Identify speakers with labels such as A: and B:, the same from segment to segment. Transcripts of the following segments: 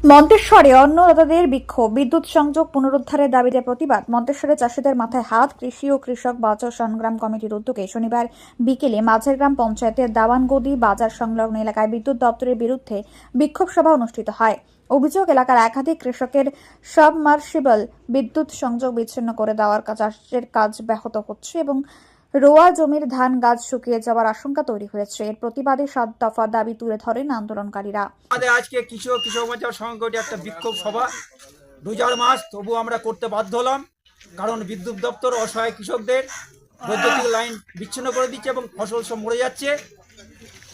A: মন্তেশ্বরে অন্নদাতাদের বিক্ষোভ, বিদ্যুৎ সংযোগ পুনরুদ্ধারের দাবিতে প্রতিবাদ। মন্তেশ্বরে চাষিদের মাথায় হাত। কৃষি ও কৃষক বাঁচাও সংগ্রাম কমিটির উদ্যোগে শনিবার বিকেলে মাঝেরগ্রাম পঞ্চায়েতের দাওয়ানগদি বাজার সংলগ্ন এলাকায় বিদ্যুৎ দপ্তরের বিরুদ্ধে বিক্ষোভ সভা অনুষ্ঠিত হয়। অভিযোগ, এলাকার একাধিক কৃষকের সাবমার্সিবল বিদ্যুৎ সংযোগ বিচ্ছিন্ন করে দেওয়ার চাষের কাজ ব্যাহত হচ্ছে এবং রোয়া জমির ধান গাছ শুকিয়ে যাওয়ার আশঙ্কা তৈরি হয়েছে। এর প্রতিবাদে 7 দফা দাবি তুলে ধরেন আন্দোলনকারীরা।
B: আমাদের আজকে কৃষক বাঁচাও সংগঠনের একটা বিক্ষোভ সভা, রোজার মাস, তবু আমরা করতে বাধ্য হলাম, কারণ বিদ্যুৎ দপ্তর অসহায় কৃষকদের বৈদ্যুতিক লাইন বিচ্ছিন্ন করে দিচ্ছে এবং ফসল সব মরে যাচ্ছে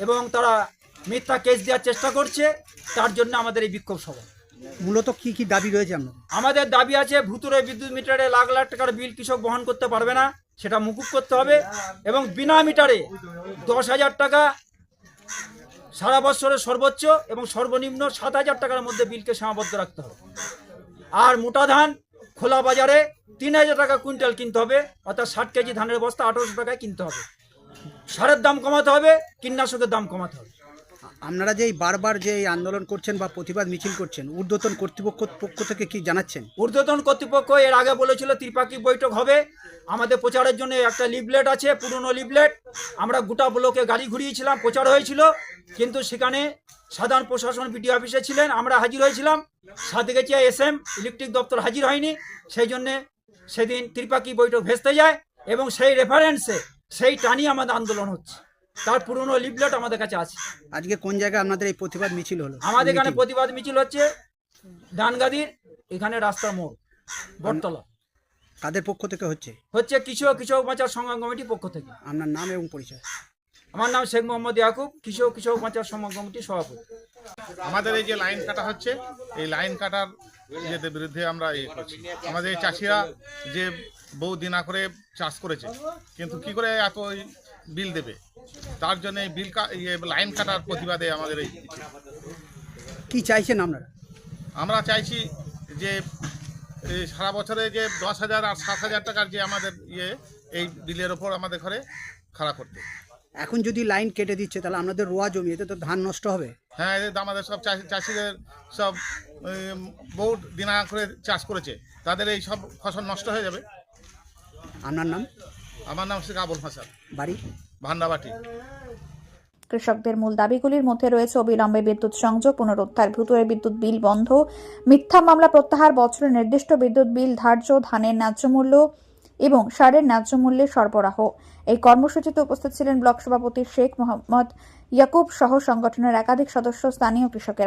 B: এবং তারা মিথ্যা কেস দেওয়ার চেষ্টা করছে। তার জন্য আমাদের এই বিক্ষোভ সভা।
C: মূলত কি কি দাবি রয়েছে
B: আমাদের দাবি আছে, ভুতুরে বিদ্যুৎ মিটারে লাখ লাখ টাকার বিল কৃষক বহন করতে পারবে না, সেটা মকুব করতে হবে এবং বিনা মিটারে 10,000 টাকা সারা বছরের সর্বোচ্চ এবং সর্বনিম্ন 7,000 টাকার মধ্যে বিলকে সীমাবদ্ধ রাখতে হবে। আর মোটা ধান খোলা বাজারে 3,000 টাকা কুইন্টাল কিনতে হবে, অর্থাৎ 60 কেজি ধানের বস্তা 1,800 টাকায় কিনতে হবে। সারের দাম কমাতে হবে, কীটনাশকের দাম কমাতে হবে।
C: আপনারা যে বারবার যে আন্দোলন করছেন বা প্রতিবাদ মিছিল করছেন, ঊর্ধ্বতন কর্তৃপক্ষ পক্ষ থেকে কি জানাচ্ছেন?
B: ঊর্ধ্বতন কর্তৃপক্ষ এর আগে বলেছিল ত্রিপাক্ষিক বৈঠক হবে। আমাদের প্রচারের জন্য একটা লিফলেট আছে, পুরনো লিফলেট। আমরা গোটা ব্লকে গাড়ি ঘুরিয়েছিলাম, প্রচার হয়েছিল, কিন্তু সেখানে সাধারণ প্রশাসন বিডিও অফিসে ছিলেন, আমরা হাজির হয়েছিলাম। সাতগাছিয়া SM ইলেকট্রিক দপ্তর হাজির হয়নি, সেই জন্যে সেদিন ত্রিপাক্ষিক বৈঠক ভেস্তে যায় এবং সেই রেফারেন্সে সেই টানি আমাদের আন্দোলন হচ্ছে। তার পুরনো লিফলেট আমাদের কাছে আছে।
C: আজকে কোন জায়গায় আপনাদের এই প্রতিবাদ মিছিল হলো?
B: আমাদের এখানে প্রতিবাদ মিছিল হচ্ছে ডানগাদির এখানে রাস্তার মোড়, বটতলা।
C: কাদের পক্ষ থেকে হচ্ছে?
B: কৃষক বাঁচাও সংগ্রাম কমিটির পক্ষ থেকে।
C: আপনার নাম এবং পরিচয়?
B: আমার নাম শেখ মোহাম্মদ ইয়াকুব, কৃষক বাঁচাও সংগ্রাম কমিটির সভাপতি।
D: আমাদের এই যে লাইন কাটা হচ্ছে, এই লাইন কাটার বিরুদ্ধে আমরা করছি। আমাদের চাষিরা যে বহু দিনা করে চাষ করেছে, কিন্তু কি করে এত বিল দেবে, তার জন্য এই লাইন কাটার প্রতিবাদে আমাদের এই
C: কি চাইছেন আপনারা?
D: আমরা চাইছি যে সারা বছরে যে 10,000 আর 7,000 টাকার যে আমাদের এই বিলের ওপর আমাদের ঘরে খাড়া করতে।
C: এখন যদি লাইন কেটে দিচ্ছে তাহলে আপনাদের রোয়া জমি, এতে তো ধান নষ্ট হবে।
D: হ্যাঁ, আমাদের সব চাষিদের সব বহু দিনা করে চাষ করেছে, তাদের এই সব ফসল নষ্ট হয়ে যাবে।
C: আপনার নাম?
D: আমার নাম শেখ আবুল হাসান,
C: বাড়ি
D: ভান্ডাবাটি।
A: কৃষকদের মূল দাবিগুলির মধ্যে রয়েছে অবিলম্বে বিদ্যুৎ সংযোগ পুনরুদ্ধার, ভুতুরে বিদ্যুৎ বিল বন্ধ, মিথ্যা মামলা প্রত্যাহার, বছরের নির্দিষ্ট বিদ্যুৎ বিল ধার্য, ধানের ন্যায্য মূল্য এবং সারের ন্যায্য মূল্যে সরবরাহ। এই কর্মসূচিতে উপস্থিত ছিলেন ব্লক সভাপতি শেখ মোহাম্মদ ইয়াকুব সহ সংগঠনের একাধিক সদস্য, স্থানীয় কৃষকেরা।